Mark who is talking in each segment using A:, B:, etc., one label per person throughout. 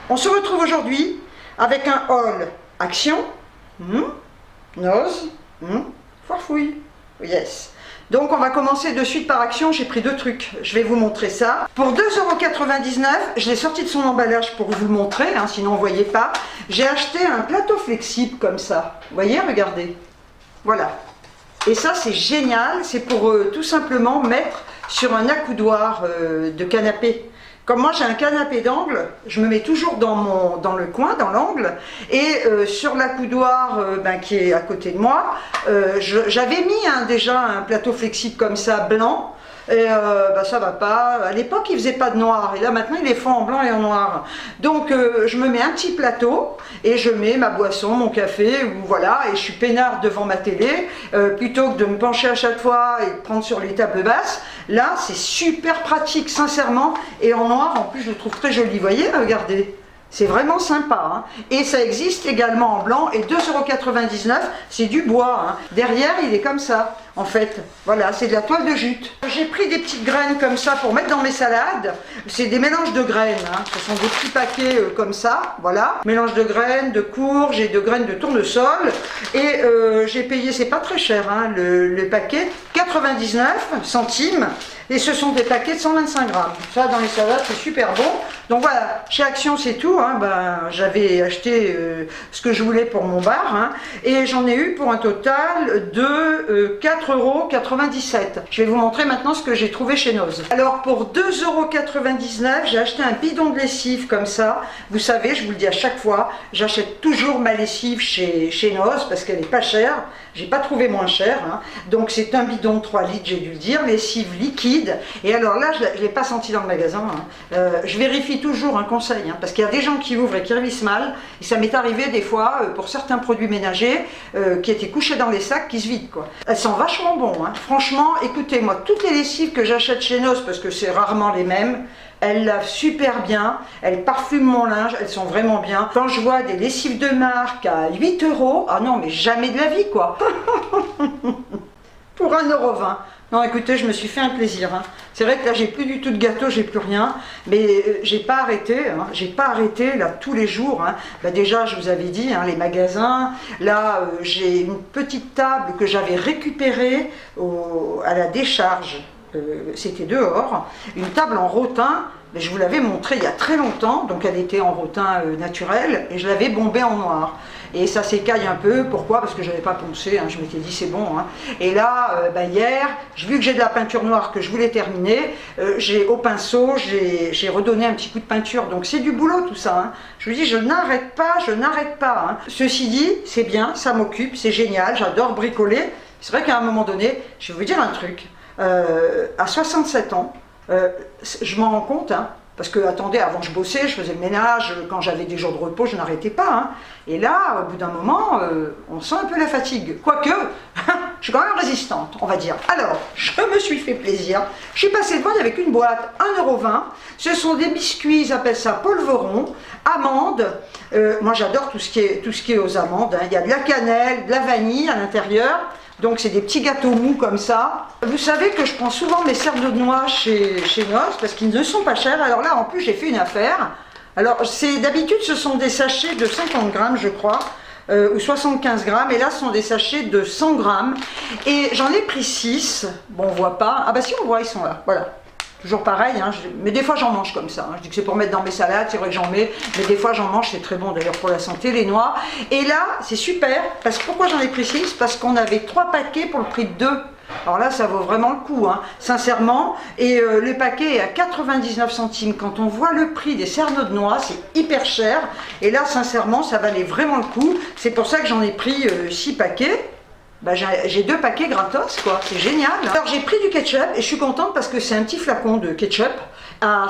A: On se retrouve aujourd'hui avec un haul action, nose, farfouille, yes. Donc on va commencer de suite par action, j'ai pris deux trucs, je vais vous montrer ça. Pour 2,99 €, je l'ai sorti de son emballage pour vous le montrer, sinon on ne voyait pas. J'ai acheté un plateau flexible comme ça, vous voyez, regardez, voilà. Et ça c'est génial, c'est pour tout simplement mettre sur un accoudoir de canapé. Comme moi j'ai un canapé d'angle, je me mets toujours dans le coin, dans l'angle, et sur l'accoudoir qui est à côté de moi, j'avais mis déjà un plateau flexible comme ça, blanc, et ça va pas. À l'époque il faisait pas de noir, et là maintenant ils les font en blanc et en noir. Donc je me mets un petit plateau, et je mets ma boisson, mon café, ou voilà, et je suis peinard devant ma télé, plutôt que de me pencher à chaque fois et de prendre sur les tables basses. Là c'est super pratique, sincèrement, et en noir en plus je le trouve très joli, vous voyez, regardez. C'est vraiment sympa, Et ça existe également en blanc, et 2,99 €, c'est du bois, Derrière, il est comme ça, en fait. Voilà, c'est de la toile de jute. J'ai pris des petites graines comme ça pour mettre dans mes salades. C'est des mélanges de graines, Ce sont des petits paquets comme ça, voilà. Mélange de graines, de courges et de graines de tournesol. Et j'ai payé, c'est pas très cher, le paquet, 99 centimes. Et ce sont des paquets de 125 grammes. Ça, dans les salades, c'est super bon. Donc voilà, chez Action, c'est tout. J'avais acheté ce que je voulais pour mon bar. Et j'en ai eu pour un total de 4,97 €. Je vais vous montrer maintenant ce que j'ai trouvé chez Noz. Alors, pour 2,99 €, j'ai acheté un bidon de lessive comme ça. Vous savez, je vous le dis à chaque fois, j'achète toujours ma lessive chez Noz parce qu'elle n'est pas chère. J'ai pas trouvé moins cher. Donc, c'est un bidon de 3 litres, j'ai dû le dire, lessive liquide. Et alors là, je ne l'ai pas senti dans le magasin. Je vérifie toujours un conseil, parce qu'il y a des gens qui ouvrent et qui révisent mal. Et ça m'est arrivé des fois, pour certains produits ménagers, qui étaient couchés dans les sacs, qui se vident, quoi. Elles sont vachement bonnes. Franchement, écoutez, moi, toutes les lessives que j'achète chez Noz, parce que c'est rarement les mêmes, elles lavent super bien, elles parfument mon linge, elles sont vraiment bien. Quand je vois des lessives de marque à 8 €, ah non, mais jamais de la vie, quoi. Pour 1,20 €. Non, écoutez, je me suis fait un plaisir. C'est vrai que là, j'ai plus du tout de gâteau, j'ai plus rien. Mais j'ai pas arrêté. J'ai pas arrêté, là, tous les jours. Déjà, je vous avais dit, les magasins. Là, j'ai une petite table que j'avais récupérée à la décharge. C'était dehors. Une table en rotin. Mais je vous l'avais montré il y a très longtemps. Donc, elle était en rotin naturel. Et je l'avais bombée en noir. Et ça s'écaille un peu, pourquoi? Parce que je n'avais pas poncé, je m'étais dit c'est bon. Et là, hier, vu que j'ai de la peinture noire que je voulais terminer, au pinceau, j'ai redonné un petit coup de peinture. Donc c'est du boulot tout ça. Je vous dis, je n'arrête pas, je n'arrête pas. Ceci dit, c'est bien, ça m'occupe, c'est génial, j'adore bricoler. C'est vrai qu'à un moment donné, je vais vous dire un truc, à 67 ans, je m'en rends compte, parce que, attendez, avant je bossais, je faisais le ménage, quand j'avais des jours de repos, je n'arrêtais pas. Et là, au bout d'un moment, on sent un peu la fatigue. Quoique, je suis quand même résistante, on va dire. Alors, je me suis fait plaisir. Je suis passée devant avec une boîte, 1,20 €. Ce sont des biscuits, ils appellent ça polveron, amandes. Moi, j'adore tout ce qui est aux amandes. Il y a de la cannelle, de la vanille à l'intérieur. Donc c'est des petits gâteaux mous comme ça. Vous savez que je prends souvent mes cernes de noix chez Noz parce qu'ils ne sont pas chers. Alors là en plus j'ai fait une affaire. Alors d'habitude ce sont des sachets de 50 grammes je crois. Ou 75 grammes. Et là ce sont des sachets de 100 grammes. Et j'en ai pris 6. Bon on voit pas. Ah bah si on voit, ils sont là. Voilà. Toujours pareil, mais des fois j'en mange comme ça. Je dis que c'est pour mettre dans mes salades, c'est vrai que j'en mets, mais des fois j'en mange, c'est très bon d'ailleurs pour la santé, les noix. Et là, c'est super, parce que pourquoi j'en ai pris 6? Parce qu'on avait 3 paquets pour le prix de 2. Alors là, ça vaut vraiment le coup, sincèrement. Et le paquet est à 99 centimes. Quand on voit le prix des cerneaux de noix, c'est hyper cher. Et là, sincèrement, ça valait vraiment le coup. C'est pour ça que j'en ai pris 6 paquets. J'ai 2 paquets gratos, quoi, c'est génial. Alors j'ai pris du ketchup et je suis contente parce que c'est un petit flacon de ketchup à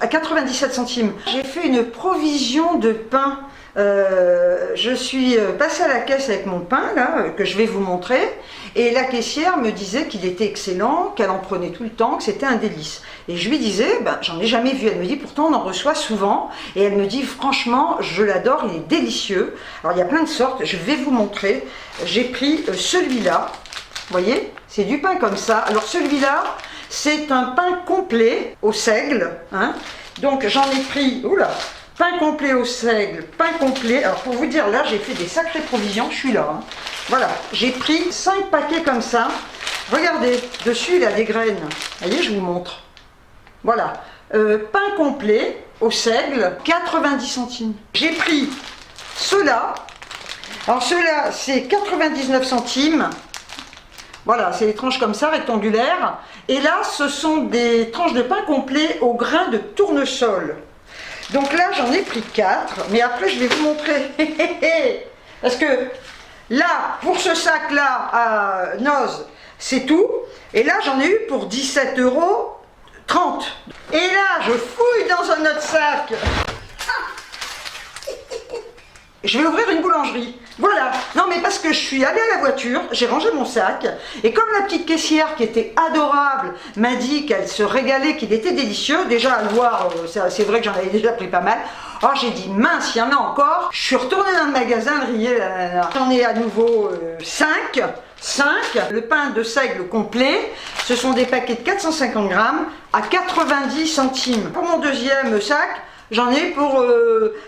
A: 97 centimes. J'ai fait une provision de pain. Je suis passée à la caisse avec mon pain là, que je vais vous montrer, et la caissière me disait qu'il était excellent, qu'elle en prenait tout le temps, que c'était un délice. Et je lui disais, j'en ai jamais vu. Elle me dit, pourtant on en reçoit souvent. Et elle me dit, franchement, je l'adore, il est délicieux. Alors il y a plein de sortes, je vais vous montrer. J'ai pris celui-là, vous voyez, c'est du pain comme ça. Alors celui-là, c'est un pain complet au seigle, Donc j'en ai pris, oula, pain complet au seigle, pain complet. Alors pour vous dire, là j'ai fait des sacrées provisions, je suis là. Hein. Voilà, j'ai pris 5 paquets comme ça. Regardez, dessus il a des graines. Vous voyez, je vous montre. Voilà, pain complet au seigle, 90 centimes. J'ai pris ceux-là. Alors ceux-là, c'est 99 centimes. Voilà, c'est des tranches comme ça, rectangulaires. Et là, ce sont des tranches de pain complet au grain de tournesol. Donc là, j'en ai pris 4, mais après, je vais vous montrer. Parce que là, pour ce sac-là, à Noz, c'est tout. Et là, j'en ai eu pour 17,30 €. Et là, je fouille dans un autre sac. Je vais ouvrir une boulangerie. Voilà. Non, mais parce que je suis allée à la voiture, j'ai rangé mon sac, et comme la petite caissière qui était adorable m'a dit qu'elle se régalait, qu'il était délicieux, déjà à le voir, c'est vrai que j'en avais déjà pris pas mal. Alors j'ai dit, mince, il y en a encore. Je suis retournée dans le magasin, le riez, j'en ai à nouveau 5. Le pain de seigle complet, ce sont des paquets de 450 grammes à 90 centimes. Pour mon deuxième sac, j'en ai pour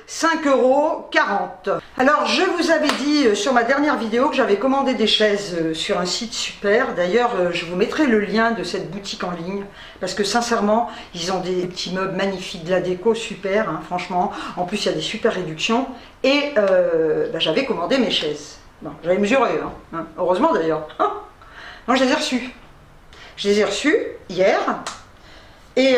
A: 5,40 €. Alors, je vous avais dit sur ma dernière vidéo que j'avais commandé des chaises sur un site super. D'ailleurs, je vous mettrai le lien de cette boutique en ligne. Parce que sincèrement, ils ont des petits meubles magnifiques, de la déco super, hein, franchement. En plus, il y a des super réductions. Et j'avais commandé mes chaises. Bon, j'avais mesuré, hein, heureusement d'ailleurs. Non, je les ai reçues. Je les ai reçues hier. Et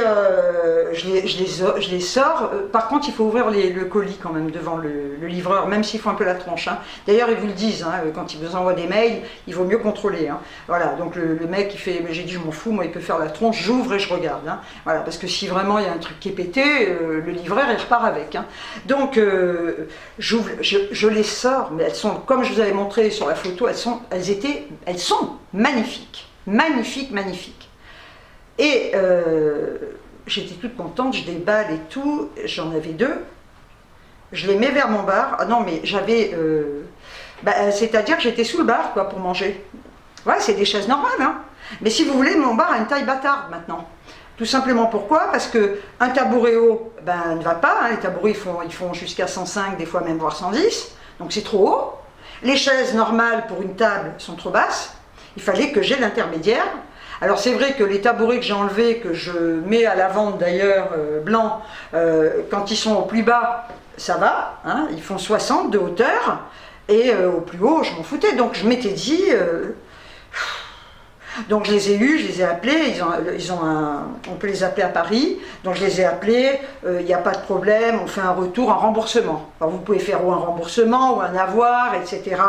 A: je les sors. Par contre, il faut ouvrir le colis quand même devant le livreur, même s'il faut un peu la tronche. Hein. D'ailleurs, ils vous le disent, hein, quand ils vous envoient des mails, il vaut mieux contrôler. Hein. Voilà, donc le mec, il fait, j'ai dit, je m'en fous, moi, il peut faire la tronche, j'ouvre et je regarde. Hein. Voilà, parce que si vraiment il y a un truc qui est pété, le livreur, il repart avec. Hein. Donc, j'ouvre, je les sors, mais elles sont, comme je vous avais montré sur la photo, elles sont magnifiques. Magnifiques, magnifiques. Et j'étais toute contente, je déballe et tout, j'en avais 2, je les mets vers mon bar. Ah non, mais j'avais, c'est-à-dire que j'étais sous le bar quoi pour manger. Ouais, c'est des chaises normales, hein. Mais si vous voulez, mon bar a une taille bâtarde maintenant. Tout simplement pourquoi? Parce que un tabouret haut, ne va pas, hein. Les tabourets ils font jusqu'à 105, des fois même voire 110, donc c'est trop haut. Les chaises normales pour une table sont trop basses, il fallait que j'ai l'intermédiaire. Alors c'est vrai que les tabourets que j'ai enlevés, que je mets à la vente d'ailleurs, blancs, quand ils sont au plus bas, ça va, hein, ils font 60 de hauteur, et au plus haut, je m'en foutais. Donc je m'étais dit, donc je les ai eus, je les ai appelés, on peut les appeler à Paris, donc je les ai appelés, il n'y a pas de problème, on fait un retour, un remboursement. Alors vous pouvez faire ou un remboursement ou un avoir, etc.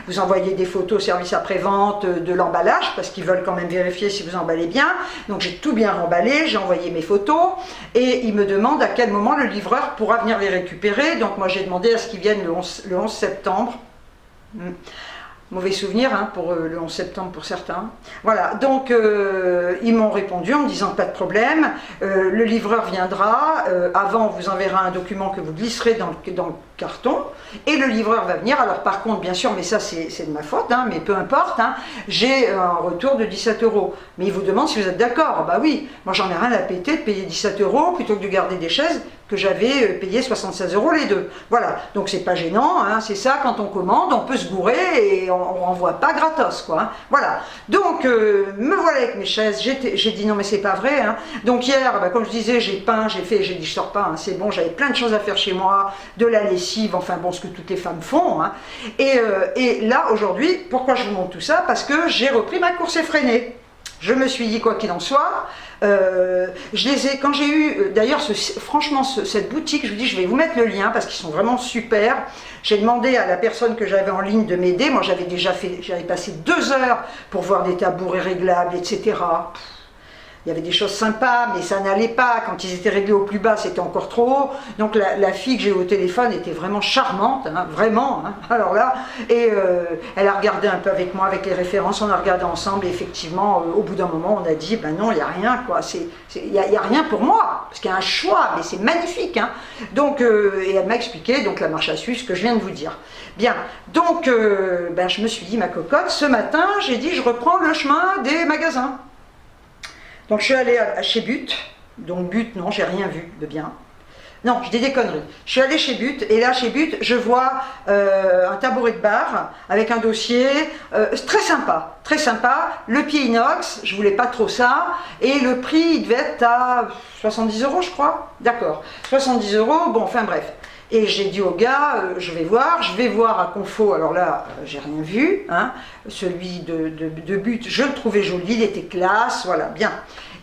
A: Vous envoyez des photos au service après-vente de l'emballage, parce qu'ils veulent quand même vérifier si vous emballez bien. Donc j'ai tout bien remballé, j'ai envoyé mes photos, et ils me demandent à quel moment le livreur pourra venir les récupérer. Donc moi j'ai demandé à ce qu'ils viennent le 11 septembre. Mauvais souvenir hein, pour le 11 septembre pour certains. Voilà, donc ils m'ont répondu en me disant pas de problème, le livreur viendra, avant on vous enverra un document que vous glisserez dans le carton, et le livreur va venir. Alors par contre, bien sûr, mais ça c'est de ma faute, hein, mais peu importe, hein, j'ai un retour de 17 €. Mais il vous demande si vous êtes d'accord. Bah oui, moi j'en ai rien à péter de payer 17 € plutôt que de garder des chaises que j'avais payé 76 € les deux. Voilà, donc c'est pas gênant, hein, c'est ça, quand on commande, on peut se gourer et on renvoie pas gratos, quoi. Hein. Voilà, donc me voilà avec mes chaises, j'ai dit non mais c'est pas vrai. Hein. Donc hier, comme je disais, j'ai peint, j'ai dit je sors pas, hein, c'est bon, j'avais plein de choses à faire chez moi, de la lessive, enfin bon, ce que toutes les femmes font. Hein. Et là, aujourd'hui, pourquoi je vous montre tout ça? Parce que j'ai repris ma course effrénée. Je me suis dit, quoi qu'il en soit, je les ai, quand j'ai eu, d'ailleurs, franchement, cette boutique, je vous dis, je vais vous mettre le lien parce qu'ils sont vraiment super. J'ai demandé à la personne que j'avais en ligne de m'aider. Moi, j'avais passé 2 heures pour voir des tabourets réglables, etc. Il y avait des choses sympas, mais ça n'allait pas. Quand ils étaient réglés au plus bas, c'était encore trop haut. Donc la fille que j'ai eu au téléphone était vraiment charmante, hein, vraiment. Hein. Alors là, et elle a regardé un peu avec moi, avec les références, on a regardé ensemble, et effectivement, au bout d'un moment, on a dit, ben non, il n'y a rien, quoi. Il n'y a rien pour moi, parce qu'il y a un choix, mais c'est magnifique. Hein. Donc, et elle m'a expliqué donc la marche à suivre, ce que je viens de vous dire. Bien, donc, je me suis dit, ma cocotte, ce matin, j'ai dit, je reprends le chemin des magasins. Donc je suis allée chez But, Donc But, non, j'ai rien vu de bien. Non, je dis des conneries. Je suis allée chez But, et là, chez But, je vois un tabouret de bar avec un dossier très sympa. Le pied inox, je voulais pas trop ça, et le prix, il devait être à 70 €, je crois. D'accord, 70 €, bon, enfin bref. Et j'ai dit au gars, je vais voir à Confo, alors là, j'ai rien vu, hein. Celui de But, je le trouvais joli, il était classe, voilà, bien.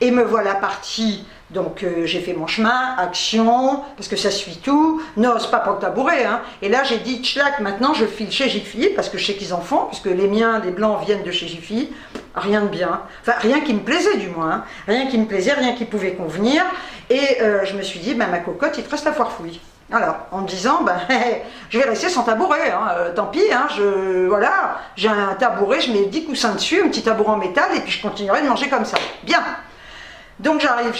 A: Et me voilà partie. Donc j'ai fait mon chemin, Action, parce que ça suit tout. Non, c'est pas pour le tabouret, hein. Et là j'ai dit, tchlac, maintenant je file chez Jiffy, parce que je sais qu'ils en font, puisque les miens, les blancs, viennent de chez Jiffy. Rien de bien. Enfin, rien qui me plaisait du moins. Hein. Rien qui me plaisait, rien qui pouvait convenir. Et je me suis dit, ben, ma cocotte, il te reste la foire fouille. Alors, en me disant, ben, je vais rester sans tabouret, hein. Tant pis, hein, voilà, j'ai un tabouret, je mets 10 coussins dessus, un petit tabouret en métal, et puis je continuerai de manger comme ça. Bien. Donc j'arrive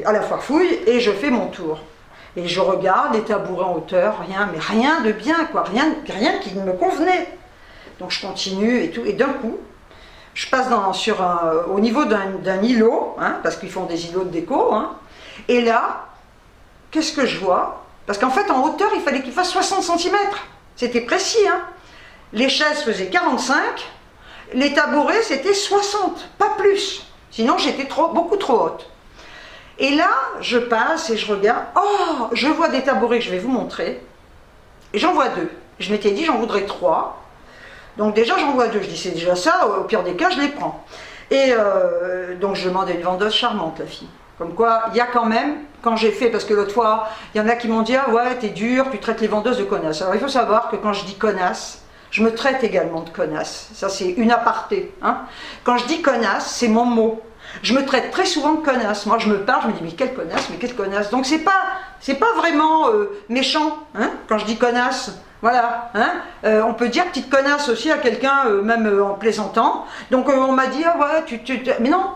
A: à la foire fouille et je fais mon tour. Et je regarde les tabourets en hauteur, mais rien de bien, quoi, rien qui me convenait. Donc je continue et tout, et d'un coup, je passe au niveau d'un îlot, hein, parce qu'ils font des îlots de déco, hein, et là, qu'est-ce que je vois? Parce qu'en fait, en hauteur, il fallait qu'il fasse 60 cm. C'était précis, hein. Les chaises faisaient 45, les tabourets, c'était 60, pas plus. Sinon, j'étais beaucoup trop haute. Et là, je passe et je regarde. Oh, je vois des tabourets que je vais vous montrer. Et j'en vois 2. Je m'étais dit, j'en voudrais 3. Donc déjà, j'en vois 2. Je dis, c'est déjà ça. Au pire des cas, je les prends. Et donc, je demande à une vendeuse charmante, la fille. Comme quoi, il y a quand même, quand j'ai fait, parce que l'autre fois, il y en a qui m'ont dit, ah ouais, t'es dur, tu traites les vendeuses de connasses. Alors, il faut savoir que quand je dis connasse, je me traite également de connasse. Ça, c'est une aparté. Hein. Quand je dis connasse, c'est mon mot. Je me traite très souvent de connasse. Moi, je me parle, je me dis, mais quelle connasse. Donc, c'est pas vraiment méchant, hein, quand je dis connasse. Voilà, hein. On peut dire petite connasse aussi à quelqu'un, même en plaisantant. Donc on m'a dit, ah ouais, mais non.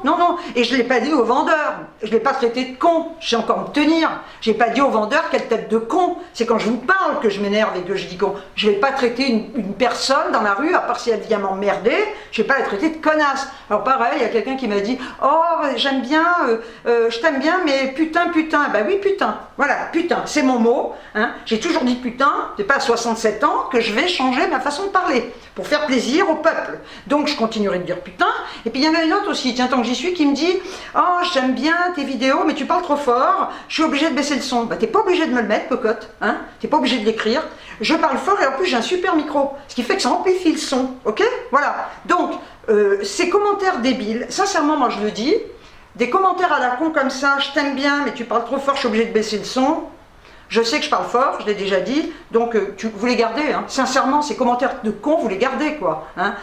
A: Et je ne l'ai pas dit au vendeur. Je ne l'ai pas traité de con. Je sais encore me tenir. Je n'ai pas dit au vendeur quelle tête de con. C'est quand je vous parle que je m'énerve et que je dis con. Je ne vais pas traiter une personne dans la rue, à part si elle vient m'emmerder, je ne vais pas la traiter de connasse. Alors pareil, il y a quelqu'un qui m'a dit, oh, j'aime bien, je t'aime bien, mais putain. Ben oui, putain. Voilà, putain, c'est mon mot. Hein. J'ai toujours dit putain, c'est pas à 67 ans que je vais changer ma façon de parler, pour faire plaisir au peuple. Donc je continuerai de dire putain. Et puis il y en a une autre aussi, tiens, tant que j'y suis, qui me dit, oh, j'aime bien tes vidéos, mais tu parles trop fort, je suis obligée de baisser le son. Bah t'es pas obligée de me le mettre, cocotte, hein, t'es pas obligée de l'écrire. Je parle fort et en plus j'ai un super micro, ce qui fait que ça amplifie le son, ok. Voilà, donc ces commentaires débiles, sincèrement moi je le dis, des commentaires à la con comme ça, je t'aime bien, mais tu parles trop fort, je suis obligée de baisser le son. Je sais que je parle fort, je l'ai déjà dit, donc vous les gardez, hein. Sincèrement, ces commentaires de con, vous les gardez, quoi. Hein.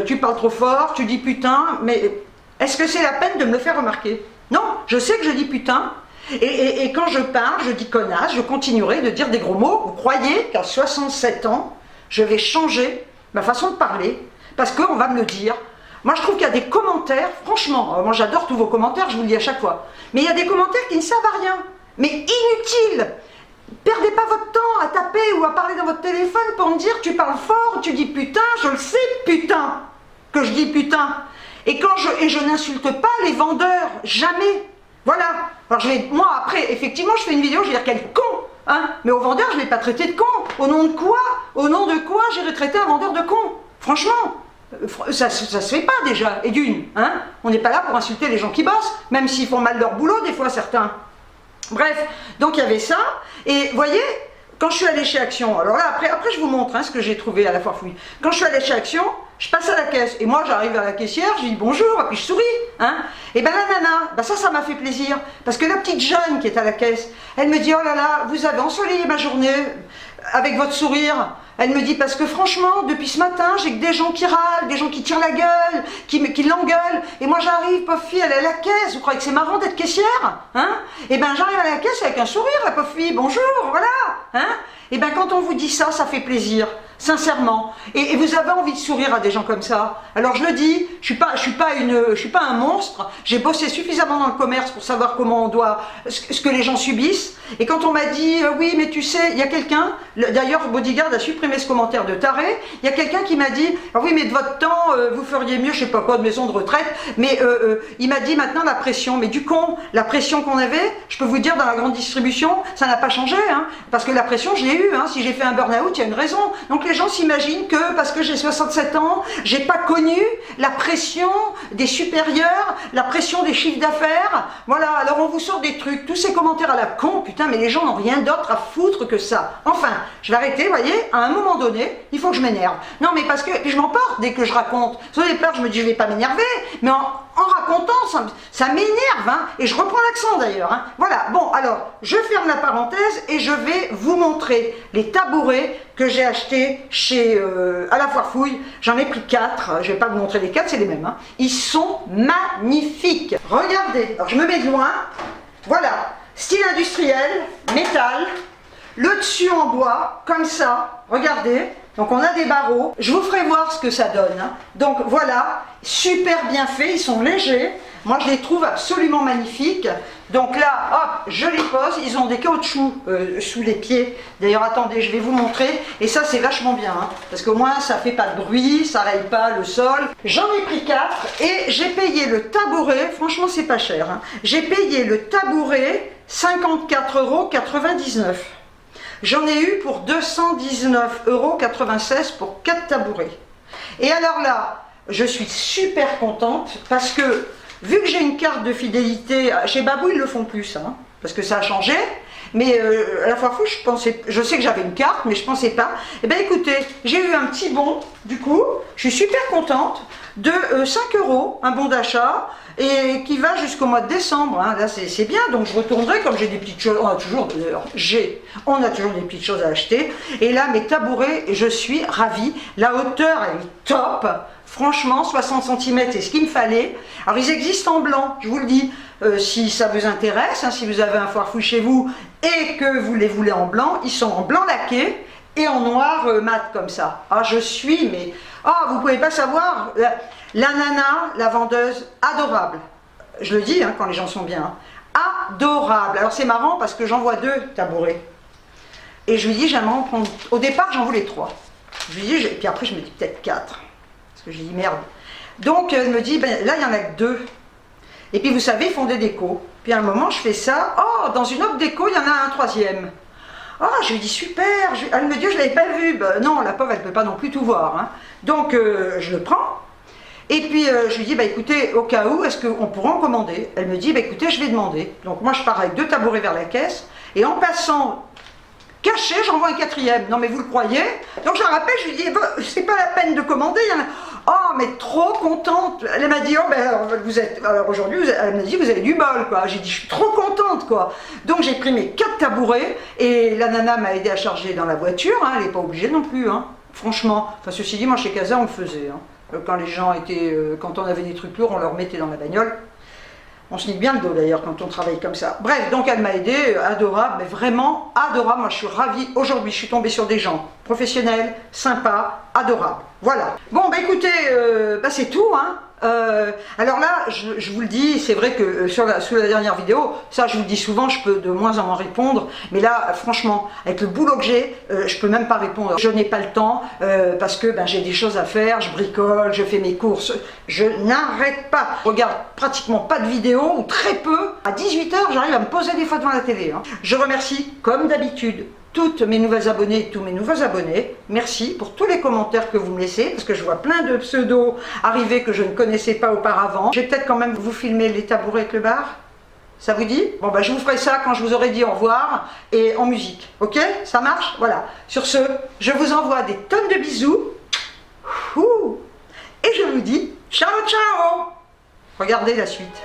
A: Tu parles trop fort, tu dis putain, mais est-ce que c'est la peine de me le faire remarquer? Non, je sais que je dis putain, et quand je parle, je dis connasse, je continuerai de dire des gros mots. Vous croyez qu'à 67 ans, je vais changer ma façon de parler, parce qu'on va me le dire. Moi, je trouve qu'il y a des commentaires, franchement, moi j'adore tous vos commentaires, je vous le dis à chaque fois, mais il y a des commentaires qui ne servent à rien, mais inutiles. Perdez pas votre temps à taper ou à parler dans votre téléphone pour me dire tu parles fort, tu dis putain, je le sais putain, que je dis putain. Et je n'insulte pas les vendeurs, jamais. Voilà. Alors moi après, effectivement, je fais une vidéo, je vais dire quel con, hein. Mais au vendeur, je ne vais pas traiter de con. Au nom de quoi? Au nom de quoi j'irai traiter un vendeur de con? Franchement. Ça se fait pas déjà, et d'une, hein. On n'est pas là pour insulter les gens qui bossent, même s'ils font mal leur boulot des fois certains. Bref, donc il y avait ça, et voyez, quand je suis allée chez Action, alors là après je vous montre hein, ce que j'ai trouvé à la foire fouille. Quand je suis allée chez Action, je passe à la caisse, et moi j'arrive à la caissière, je dis bonjour, et puis je souris, hein. Et ben la nana, ben ça m'a fait plaisir, parce que la petite jeune qui est à la caisse, elle me dit oh là là, vous avez ensoleillé ma journée avec votre sourire. Elle me dit, parce que franchement, depuis ce matin, j'ai que des gens qui râlent, des gens qui tirent la gueule, qui l'engueulent. Et moi, j'arrive, pauvre fille, elle est à la caisse. Vous croyez que c'est marrant d'être caissière, hein? Et ben, j'arrive à la caisse avec un sourire, la pauvre fille, bonjour, voilà, hein? Et ben, quand on vous dit ça, ça fait plaisir. sincèrement. Et vous avez envie de sourire à des gens comme ça. Alors je le dis, je suis pas un monstre. J'ai bossé suffisamment dans le commerce pour savoir comment on doit, ce que les gens subissent. Et quand on m'a dit, oui, mais tu sais, il y a quelqu'un, d'ailleurs Bodyguard a supprimé ce commentaire de taré, il y a quelqu'un qui m'a dit, ah oui, mais de votre temps, vous feriez mieux, je sais pas quoi, de maison de retraite, mais il m'a dit maintenant la pression, mais du con, la pression qu'on avait, je peux vous dire, dans la grande distribution, ça n'a pas changé, hein, parce que la pression, je l'ai eue, hein, si j'ai fait un burn-out, il y a une raison. Donc les gens s'imaginent que, parce que j'ai 67 ans, j'ai pas connu la pression des supérieurs, la pression des chiffres d'affaires, voilà, alors on vous sort des trucs, tous ces commentaires à la con, putain, mais les gens n'ont rien d'autre à foutre que ça. Enfin, je vais arrêter, vous voyez, à un moment donné, il faut que je m'énerve. Non, mais parce que, puis je m'emporte dès que je raconte. Au départ, je me dis, je vais pas m'énerver, mais en racontant, ça m'énerve, hein, et je reprends l'accent d'ailleurs. Hein. Voilà, bon, alors, je ferme la parenthèse et je vais vous montrer les tabourets que j'ai achetés chez, à la Foire Fouille. J'en ai pris 4, je vais pas vous montrer les 4, c'est les mêmes. Hein. Ils sont magnifiques. Regardez, alors je me mets de loin, voilà, style industriel, métal, le dessus en bois, comme ça, regardez. Donc on a des barreaux, je vous ferai voir ce que ça donne. Hein. Donc voilà, super bien fait, ils sont légers. Moi je les trouve absolument magnifiques. Donc là, hop, je les pose, ils ont des caoutchoucs sous les pieds. D'ailleurs attendez, je vais vous montrer. Et ça c'est vachement bien, hein, parce qu'au moins ça fait pas de bruit, ça raye pas le sol. J'en ai pris 4 et j'ai payé le tabouret, franchement c'est pas cher. Hein. J'ai payé le tabouret 54,99 €. J'en ai eu pour 219,96 € pour 4 tabourets. Et alors là, je suis super contente parce que, vu que j'ai une carte de fidélité, chez Babou ils le font plus, hein, parce que ça a changé, mais à la Foire Fouille, je sais que j'avais une carte, mais je pensais pas. Eh bien écoutez, j'ai eu un petit bon, du coup, je suis super contente, de 5 €, un bon d'achat, et qui va jusqu'au mois de décembre. Hein. Là c'est bien, donc je retournerai, comme j'ai des petites choses, on a toujours des petites choses à acheter. Et là mes tabourets, je suis ravie, la hauteur elle est top, franchement 60 cm c'est ce qu'il me fallait. Alors ils existent en blanc, je vous le dis, si ça vous intéresse, hein, si vous avez un Foire Fouille chez vous et que vous les voulez en blanc, ils sont en blanc laqué et en noir mat comme ça. Ah je suis, mais vous pouvez pas savoir, la nana, la vendeuse, adorable. Je le dis hein, quand les gens sont bien, hein. Adorable. Alors c'est marrant parce que j'en vois 2 tabourets. Et je lui dis j'aimerais en prendre, au départ j'en voulais 3. Je lui dis, et puis après je me dis peut-être 4. Parce que j'ai dit merde. Donc elle me dit, ben, là il n'y en a que 2. Et puis vous savez, ils font des décos. Puis à un moment je fais ça, dans une autre déco il y en a un 3e. Je lui dis super, elle me dit je ne l'avais pas vu. Ben, non, la pauvre elle ne peut pas non plus tout voir. Hein. Donc je le prends. Et puis je lui dis, écoutez, au cas où, est-ce qu'on pourra en commander? Elle me dit, écoutez, je vais demander. Donc moi je pars avec 2 tabourets vers la caisse. Et en passant caché, j'en vois un 4e. Non mais vous le croyez? Donc je la rappelle, je lui dis, c'est pas la peine de commander. Il y en a... mais trop contente. Elle m'a dit, alors aujourd'hui, elle m'a dit, vous avez du bol, quoi. J'ai dit, je suis trop contente, quoi. Donc j'ai pris mes 4 tabourets et la nana m'a aidé à charger dans la voiture. Hein, elle n'est pas obligée non plus, hein, franchement. Enfin, ceci dit, moi chez Casa, on le faisait. Hein. Quand les gens étaient, quand on avait des trucs lourds, on leur mettait dans la bagnole. On se nique bien le dos d'ailleurs quand on travaille comme ça. Bref, donc elle m'a aidé, adorable, mais vraiment adorable. Moi je suis ravie. Aujourd'hui, je suis tombée sur des gens professionnels, sympas, adorables. Voilà. Bon, écoutez, c'est tout, hein. Alors là, je vous le dis, c'est vrai que sous la dernière vidéo, ça je vous le dis souvent, je peux de moins en moins répondre, mais là, franchement, avec le boulot que j'ai, je peux même pas répondre. Je n'ai pas le temps parce que j'ai des choses à faire, je bricole, je fais mes courses, je n'arrête pas. Je regarde pratiquement pas de vidéos, ou très peu. À 18 h, j'arrive à me poser des fois devant la télé. Hein. Je remercie, comme d'habitude, toutes mes nouvelles abonnées et tous mes nouveaux abonnés. Merci pour tous les commentaires que vous me laissez, parce que je vois plein de pseudos arriver que je ne connaissais pas auparavant. Je vais peut-être quand même vous filmer les tabourets avec le bar. Ça vous dit? Bon, je vous ferai ça quand je vous aurai dit au revoir et en musique. Ok? Ça marche? Voilà. Sur ce, je vous envoie des tonnes de bisous. Et je vous dis ciao, ciao! Regardez la suite.